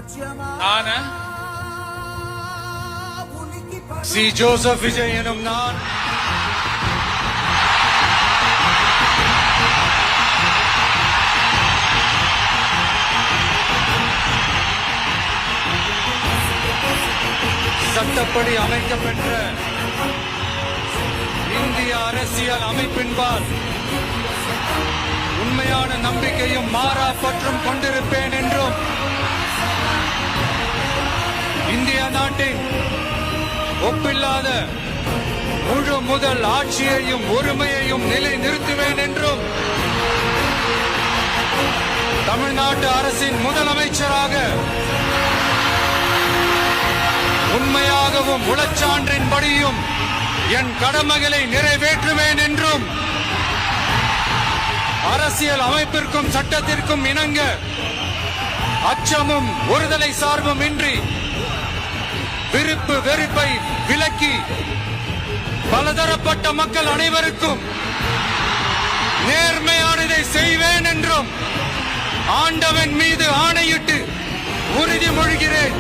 நான் C Joseph Vijay எனும் நான் சட்டப்படி அமைக்கப்பெற்ற இந்திய அரசியல் அமைப்பின்பால் உண்மையான நம்பிக்கையும் மாறா பற்றும் கொண்டிருப்பேன் என்றும் இந்திய நாட்டின் ஒப்பில்லாத முழு முதல் ஆட்சியையும் உரிமையையும் நிலை நிறுத்துவேன் என்றும் தமிழ்நாட்டு அரசின் முதலமைச்சராக உண்மையாகவும் உளச்சான்றின்படியும் என் கடமைகளை நிறைவேற்றுவேன் என்றும் அரசியல் அமைப்பிற்கும் சட்டத்திற்கும் இணங்க அச்சமும் ஒருதலை சார்பும் இன்றி விருப்பு வெறுப்பை விலக்கி பலதரப்பட்ட மக்கள் அனைவருக்கும் நேர்மையானதை செய்வேன் என்றும் ஆண்டவன் மீது ஆணையிட்டு உறுதிமொழிகிறேன்.